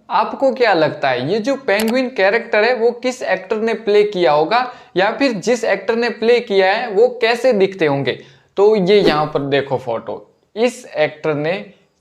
आपको क्या लगता है ये जो पेंगुइन कैरेक्टर है वो किस एक्टर ने प्ले किया होगा, या फिर जिस एक्टर ने प्ले किया है वो कैसे दिखते होंगे? तो ये यहाँ पर देखो फोटो, इस एक्टर ने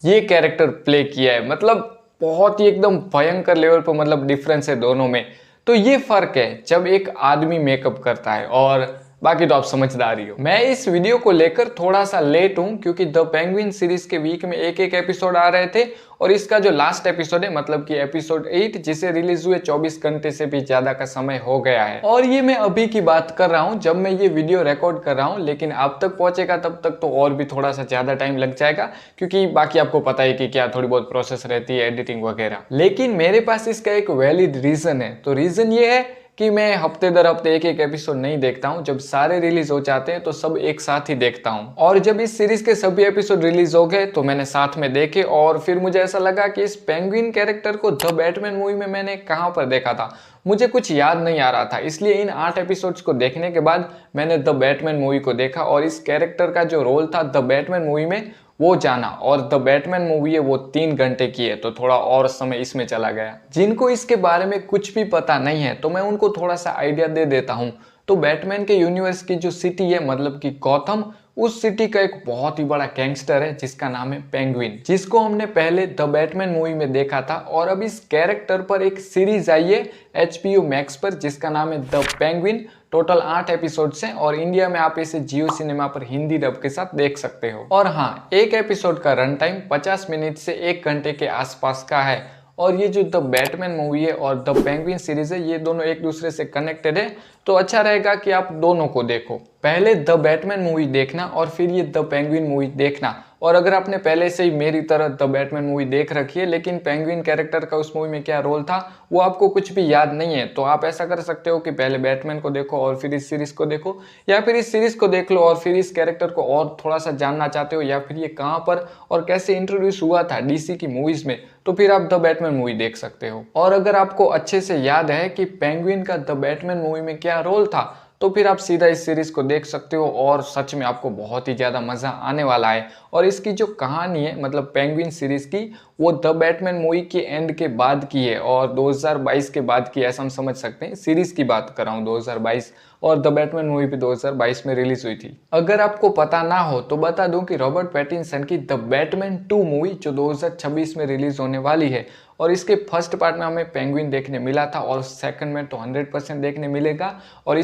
ये कैरेक्टर प्ले किया है। मतलब बहुत ही एकदम भयंकर लेवल पर मतलब डिफरेंस है दोनों में। तो ये फर्क है जब एक आदमी मेकअप करता है, और बाकी तो आप समझदार ही हो। मैं इस वीडियो को लेकर थोड़ा सा लेट हूं क्योंकि द पेंगुइन सीरीज के वीक में एक एक एपिसोड आ रहे थे, और इसका जो लास्ट एपिसोड है मतलब कि एपिसोड 8 जिसे रिलीज हुए 24 घंटे से भी ज्यादा का समय हो गया है। और ये मैं अभी की बात कर रहा हूं जब मैं ये वीडियो रिकॉर्ड कर रहा हूं, लेकिन आप तक पहुंचेगा तब तक तो और भी थोड़ा सा ज्यादा टाइम लग जाएगा, क्योंकि बाकी आपको पता है कि क्या थोड़ी बहुत प्रोसेस रहती है एडिटिंग वगैरह। लेकिन मेरे पास इसका एक वैलिड रीजन है। तो रीजन ये है कि मैं हफ्ते दर हफ्ते एक एक एपिसोड नहीं देखता हूं। जब सारे रिलीज हो जाते हैं तो सब एक साथ ही देखता हूं। और जब इस सीरीज के सभी एपिसोड रिलीज हो गए तो मैंने साथ में देखे, और फिर मुझे ऐसा लगा कि इस पेंगुइन कैरेक्टर को द बैटमैन मूवी में मैंने कहां पर देखा था। मुझे कुछ याद नहीं आ रहा था, इसलिए इन 8 एपिसोड्स को देखने के बाद मैंने द बैटमैन मूवी को देखा, और इस कैरेक्टर का जो रोल था द बैटमैन मूवी में वो जाना। और द बैटमैन मूवी है वो 3 घंटे की है, तो थोड़ा और समय इसमें चला गया। जिनको इसके बारे में कुछ भी पता नहीं है तो मैं उनको थोड़ा सा आइडिया दे देता हूँ। तो बैटमैन के यूनिवर्स की जो सिटी है मतलब कि गॉथम, उस सिटी का एक बहुत ही बड़ा गैंगस्टर है जिसका नाम है पेंगुइन, जिसको हमने पहले द बैटमैन मूवी में देखा था। और अब इस कैरेक्टर पर एक सीरीज आई है HBO मैक्स पर जिसका नाम है द पेंगुइन। टोटल 8 एपिसोड्स हैं, और इंडिया में आप इसे जियो सिनेमा पर हिंदी डब के साथ देख सकते हो। और हाँ, एक एपिसोड का रन टाइम 50 मिनट से 1 घंटे के आसपास का है। और ये जो द बैटमैन मूवी है और द पेंगुइन सीरीज है, ये दोनों एक दूसरे से कनेक्टेड है, तो अच्छा रहेगा कि आप दोनों को देखो। पहले द बैटमैन मूवी देखना और फिर ये द पेंगुइन मूवी देखना। और अगर आपने पहले से ही मेरी तरह द बैटमैन मूवी देख रखी है लेकिन पेंगुइन कैरेक्टर का उस मूवी में क्या रोल था वो आपको कुछ भी याद नहीं है, तो आप ऐसा कर सकते हो कि पहले बैटमैन को देखो और फिर इस सीरीज को देखो, या फिर इस सीरीज को देख लो और फिर इस कैरेक्टर को और थोड़ा सा जानना चाहते हो, या फिर ये कहाँ पर और कैसे इंट्रोड्यूस हुआ था DC की मूवीज में, तो फिर आप द बैटमैन मूवी देख सकते हो। और अगर आपको अच्छे से याद है कि पेंगुइन का द बैटमैन मूवी में क्या रोल था, तो फिर आप सीधा इस सीरीज को देख सकते हो, और सच में आपको बहुत ही ज़्यादा मज़ा आने वाला है। और इसकी जो कहानी है मतलब पेंगुइन सीरीज की, वो द बैटमैन मूवी के एंड के बाद की है और 2022 के बाद की, ऐसा हम समझ सकते हैं। सीरीज की बात कर रहा हूँ 2022, और द बैटमैन मूवी भी 2022 में रिलीज हुई थी। अगर आपको पता ना हो तो बता दूं कि रॉबर्ट पैटिंसन की द बैटमैन 2 मूवी जो 2026 में रिलीज होने वाली है, और इसके फर्स्ट पार्ट में हमें पेंगुइन देखने मिला था, और सेकंड में तो 100% देखने मिलेगा। और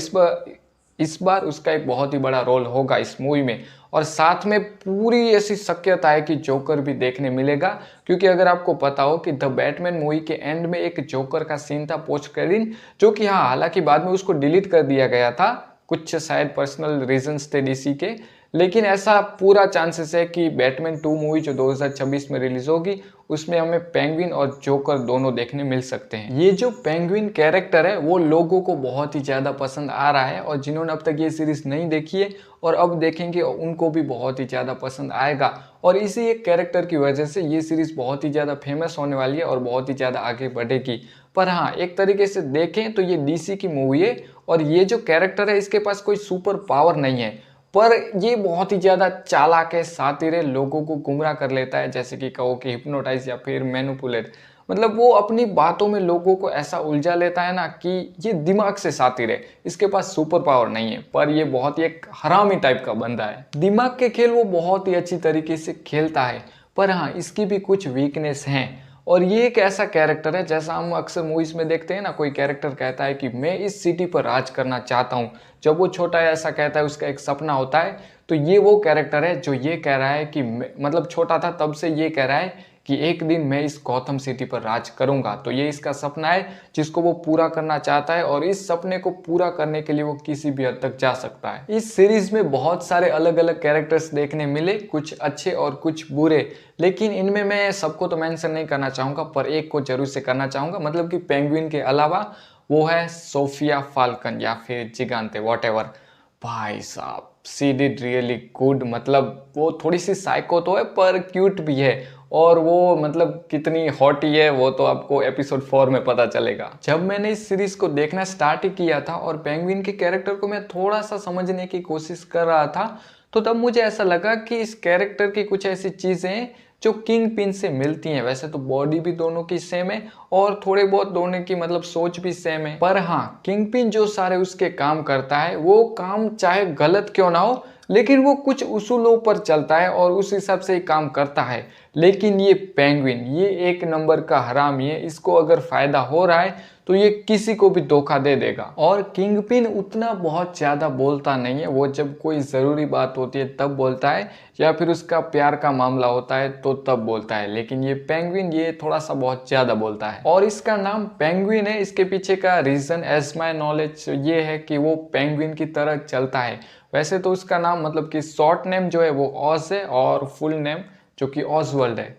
इस बार उसका एक बहुत ही बड़ा रोल होगा इस मूवी में, और साथ में पूरी ऐसी शक्यता है कि जोकर भी देखने मिलेगा। क्योंकि अगर आपको पता हो कि द बैटमैन मूवी के एंड में एक जोकर का सीन था पोस्ट क्रेडिट, जो कि हाँ हालांकि बाद में उसको डिलीट कर दिया गया था, कुछ शायद पर्सनल रीजंस थे DC के, लेकिन ऐसा पूरा चांसेस है कि बैटमैन 2 मूवी जो 2026 में रिलीज होगी उसमें हमें पेंगुइन और जोकर दोनों देखने मिल सकते हैं। ये जो पेंगुइन कैरेक्टर है वो लोगों को बहुत ही ज़्यादा पसंद आ रहा है, और जिन्होंने अब तक ये सीरीज नहीं देखी है और अब देखेंगे उनको भी बहुत ही ज़्यादा पसंद आएगा। और इसी एक कैरेक्टर की वजह से ये सीरीज बहुत ही ज़्यादा फेमस होने वाली है और बहुत ही ज़्यादा आगे बढ़ेगी। पर हाँ, एक तरीके से देखें तो ये DC की मूवी है, और ये जो कैरेक्टर है इसके पास कोई सुपर पावर नहीं है, पर ये बहुत ही ज़्यादा चालाक है, शातिर है, लोगों को गुमराह कर लेता है, जैसे कि कहो कि हिप्नोटाइज या फिर मैनिपुलेट। मतलब वो अपनी बातों में लोगों को ऐसा उलझा लेता है ना कि ये दिमाग से शातिर है। इसके पास सुपर पावर नहीं है, पर ये बहुत ही एक हरामी टाइप का बंदा है। दिमाग के खेल वो बहुत ही अच्छी तरीके से खेलता है, पर हाँ इसकी भी कुछ वीकनेस हैं। और ये एक ऐसा कैरेक्टर है, जैसा हम अक्सर मूवीज में देखते हैं ना, कोई कैरेक्टर कहता है कि मैं इस सिटी पर राज करना चाहता हूँ। जब वो छोटा है ऐसा कहता है, उसका एक सपना होता है, तो ये वो कैरेक्टर है जो ये कह रहा है कि मतलब छोटा था तब से ये कह रहा है कि एक दिन मैं इस गौतम सिटी पर राज करूंगा। तो ये इसका सपना है जिसको वो पूरा करना चाहता है, और इस सपने को पूरा करने के लिए वो किसी भी हद तक जा सकता है। इस सीरीज में बहुत सारे अलग अलग कैरेक्टर्स देखने मिले, कुछ अच्छे और कुछ बुरे, लेकिन इनमें मैं सबको तो मेंशन नहीं करना चाहूँगा, पर एक को जरूर से करना चाहूँगा। मतलब कि पेंगुइन के अलावा वो है सोफिया फाल्कन या फिर जिगांते वॉटएवर। भाई साहब शी डिड रियली गुड। मतलब वो थोड़ी सी साइको तो है पर क्यूट भी है, और वो मतलब कितनी हॉटी है वो तो आपको एपिसोड 4 में पता चलेगा। जब मैंने इस सीरीज को देखना स्टार्ट ही किया था और पेंगुइन के कैरेक्टर को मैं थोड़ा सा समझने की कोशिश कर रहा था, तो तब मुझे ऐसा लगा कि इस कैरेक्टर की कुछ ऐसी चीजें हैं जो किंग पिन से मिलती हैं। वैसे तो बॉडी भी दोनों की सेम है और थोड़े बहुत दोनों की मतलब सोच भी सेम है, पर हाँ किंग पिन जो सारे उसके काम करता है वो काम चाहे गलत क्यों ना हो, लेकिन वो कुछ उसूलों पर चलता है और उस हिसाब से ही काम करता है। लेकिन ये पेंगुइन ये एक नंबर का हरामी है, इसको अगर फायदा हो रहा है तो ये किसी को भी धोखा दे देगा। और किंगपिन उतना बहुत ज्यादा बोलता नहीं है, वो जब कोई जरूरी बात होती है तब बोलता है या फिर उसका प्यार का मामला होता है तो तब बोलता है। लेकिन ये पेंगुइन ये थोड़ा सा बहुत ज्यादा बोलता है और इसका नाम पेंगुइन है। इसके पीछे का रीजन एज माई नॉलेज ये है कि वो पेंगुइन की तरह चलता है। वैसे तो उसका नाम मतलब कि शॉर्ट नेम जो है वो ऑस है और फुल नेम जो कि ऑसवर्ल्ड है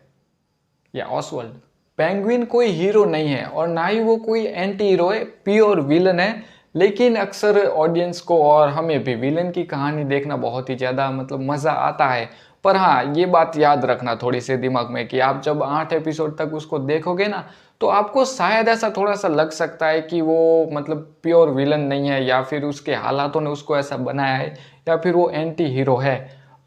या ऑसवर्ल्ड। पेंगुइन कोई हीरो नहीं है और ना ही वो कोई एंटी हीरो है, प्योर विलन है। लेकिन अक्सर ऑडियंस को और हमें भी विलन की कहानी देखना बहुत ही ज़्यादा मतलब मज़ा आता है। पर हाँ ये बात याद रखना थोड़ी सी दिमाग में कि आप जब 8 एपिसोड तक उसको देखोगे ना तो आपको शायद ऐसा थोड़ा सा लग सकता है कि वो मतलब प्योर विलन नहीं है या फिर उसके हालातों ने उसको ऐसा बनाया है या फिर वो एंटी हीरो है।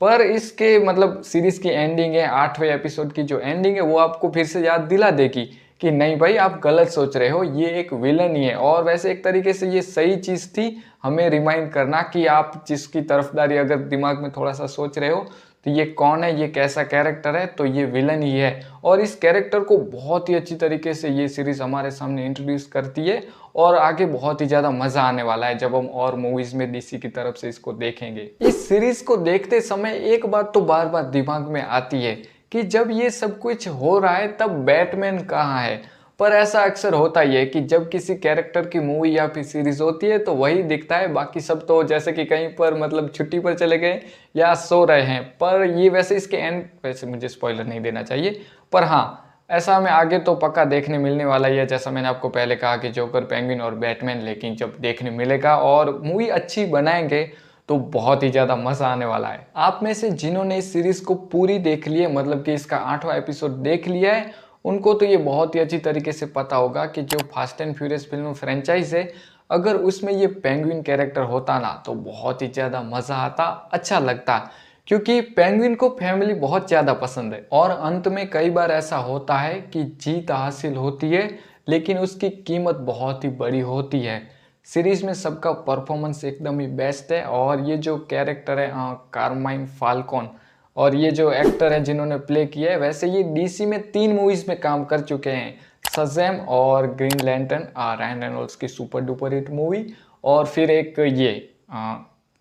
पर इसके मतलब सीरीज की एंडिंग है, 8वें एपिसोड की जो एंडिंग है वो आपको फिर से याद दिला देगी कि नहीं भाई आप गलत सोच रहे हो, ये एक विलन ही है। और वैसे एक तरीके से ये सही चीज़ थी हमें रिमाइंड करना कि आप जिसकी तरफदारी अगर दिमाग में थोड़ा सा सोच रहे हो तो ये कौन है, ये कैसा कैरेक्टर है, तो ये विलन ही है। और इस कैरेक्टर को बहुत ही अच्छी तरीके से ये सीरीज हमारे सामने इंट्रोड्यूस करती है और आगे बहुत ही ज़्यादा मज़ा आने वाला है जब हम और मूवीज़ में डीसी की तरफ से इसको देखेंगे। इस सीरीज को देखते समय एक बात तो बार बार दिमाग में आती है कि जब ये सब कुछ हो रहा है तब बैटमैन कहाँ है। पर ऐसा अक्सर होता ही है कि जब किसी कैरेक्टर की मूवी या फिर सीरीज होती है तो वही दिखता है, बाकी सब तो जैसे कि कहीं पर मतलब छुट्टी पर चले गए या सो रहे हैं। पर ये वैसे इसके एंड, वैसे मुझे स्पॉइलर नहीं देना चाहिए, पर हाँ ऐसा हमें आगे तो पक्का देखने मिलने वाला ही है। जैसा मैंने आपको पहले कहा कि जोकर, पेंगुइन और बैटमैन, लेकिन जब देखने मिलेगा और मूवी अच्छी बनाएंगे तो बहुत ही ज़्यादा मज़ा आने वाला है। आप में से जिन्होंने इस सीरीज़ को पूरी देख ली है, मतलब कि इसका 8वां एपिसोड देख लिया है, उनको तो ये बहुत ही अच्छी तरीके से पता होगा कि जो fast and furious film franchise है, अगर उसमें ये पेंगुइन कैरेक्टर होता ना तो बहुत ही ज़्यादा मज़ा आता, अच्छा लगता, क्योंकि पेंगुइन को फैमिली बहुत ज़्यादा पसंद है। और अंत में कई बार ऐसा होता है कि जीत हासिल होती है लेकिन उसकी कीमत बहुत ही बड़ी होती है। सीरीज में सबका परफॉर्मेंस एकदम ही बेस्ट है और ये जो कैरेक्टर है कारमाइन फाल्कॉन और ये जो एक्टर है जिन्होंने प्ले किया है, वैसे ये डीसी में 3 मूवीज में काम कर चुके हैं, शज़ैम और ग्रीन लैंटर्न, रायन रेनॉल्ड्स की सुपर डुपर हिट मूवी, और फिर एक ये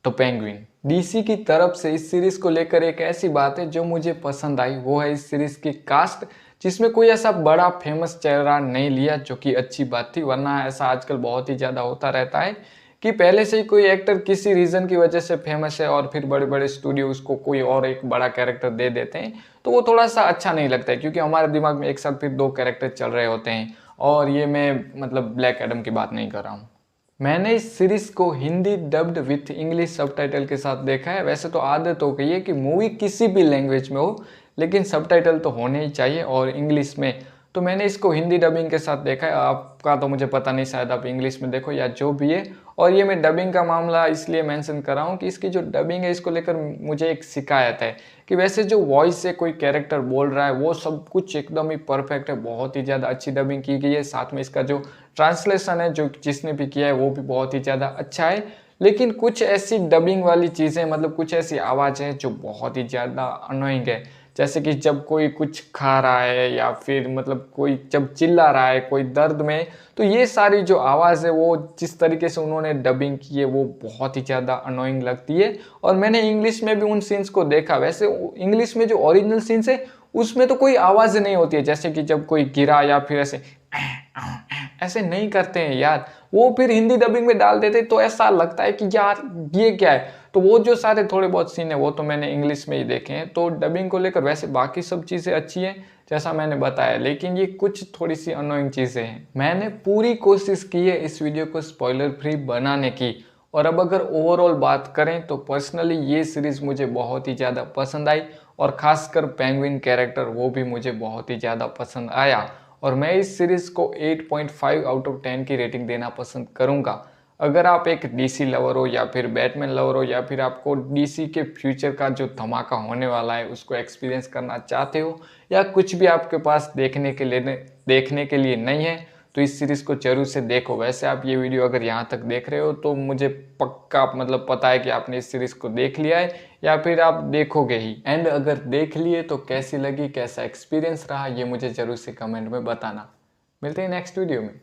तो पेंगुइन। डीसी की तरफ से इस सीरीज को लेकर एक ऐसी बात है जो मुझे पसंद आई, वो है इस सीरीज की कास्ट, जिसमें कोई ऐसा बड़ा फेमस चेहरा नहीं लिया, जो कि अच्छी बात थी। वरना ऐसा आजकल बहुत ही ज़्यादा होता रहता है कि पहले से ही कोई एक्टर किसी रीज़न की वजह से फेमस है और फिर बड़े बड़े स्टूडियो उसको कोई और एक बड़ा कैरेक्टर दे देते हैं, तो वो थोड़ा सा अच्छा नहीं लगता है, क्योंकि हमारे दिमाग में एक साथ फिर 2 कैरेक्टर चल रहे होते हैं। और ये मैं मतलब ब्लैक एडम की बात नहीं कर रहा हूँ। मैंने इस सीरीज को Hindi dubbed with English subtitle के साथ देखा है। वैसे तो आदत हो गई है कि मूवी किसी भी लैंग्वेज में हो लेकिन सबटाइटल तो होने ही चाहिए, और इंग्लिश में। तो मैंने इसको हिंदी डबिंग के साथ देखा है। आपका तो मुझे पता नहीं, शायद आप इंग्लिश में देखो या जो भी है। और ये मैं डबिंग का मामला इसलिए मेंशन कर रहा हूँ कि इसकी जो डबिंग है इसको लेकर मुझे एक शिकायत है कि वैसे जो वॉइस से कोई कैरेक्टर बोल रहा है वो सब कुछ एकदम ही परफेक्ट है, बहुत ही ज़्यादा अच्छी डबिंग की गई है। साथ में इसका जो ट्रांसलेशन है जो जिसने भी किया है वो भी बहुत ही ज़्यादा अच्छा है। लेकिन कुछ ऐसी डबिंग वाली चीज़ें, मतलब कुछ ऐसी आवाज़ है जो बहुत ही ज़्यादा अनोइंग है। जैसे कि जब कोई कुछ खा रहा है या फिर मतलब कोई जब चिल्ला रहा है कोई दर्द में, तो ये सारी जो आवाज़ है वो जिस तरीके से उन्होंने डबिंग की है वो बहुत ही ज़्यादा अनोइंग लगती है। और मैंने इंग्लिश में भी उन सीन्स को देखा। वैसे इंग्लिश में जो ओरिजिनल सीन्स है उसमें तो कोई आवाज़ नहीं होती है, जैसे कि जब कोई गिरा या फिर ऐसे नहीं करते हैं यार, वो फिर हिंदी डबिंग में डाल देते तो ऐसा लगता है कि यार ये क्या है। तो वो जो सारे थोड़े बहुत सीन है वो तो मैंने इंग्लिश में ही देखे हैं। तो डबिंग को लेकर वैसे बाकी सब चीज़ें अच्छी हैं जैसा मैंने बताया, लेकिन ये कुछ थोड़ी सी अनोइंग चीज़ें हैं। मैंने पूरी कोशिश की है इस वीडियो को स्पॉइलर फ्री बनाने की, और अब अगर ओवरऑल बात करें तो पर्सनली ये सीरीज़ मुझे बहुत ही ज़्यादा पसंद आई, और ख़ासकर पेंगुइन कैरेक्टर वो भी मुझे बहुत ही ज़्यादा पसंद आया। और मैं इस सीरीज़ को 8.5 आउट ऑफ 10 की रेटिंग देना पसंद करूंगा। अगर आप एक डीसी लवर हो या फिर बैटमैन लवर हो या फिर आपको डीसी के फ्यूचर का जो धमाका होने वाला है उसको एक्सपीरियंस करना चाहते हो, या कुछ भी आपके पास देखने के लिए नहीं है, तो इस सीरीज़ को जरूर से देखो। वैसे आप ये वीडियो अगर यहाँ तक देख रहे हो तो मुझे पक्का मतलब पता है कि आपने इस सीरीज़ को देख लिया है या फिर आप देखोगे ही। एंड अगर देख लिए तो कैसी लगी, कैसा एक्सपीरियंस रहा, ये मुझे जरूर से कमेंट में बताना। मिलते हैं नेक्स्ट वीडियो में।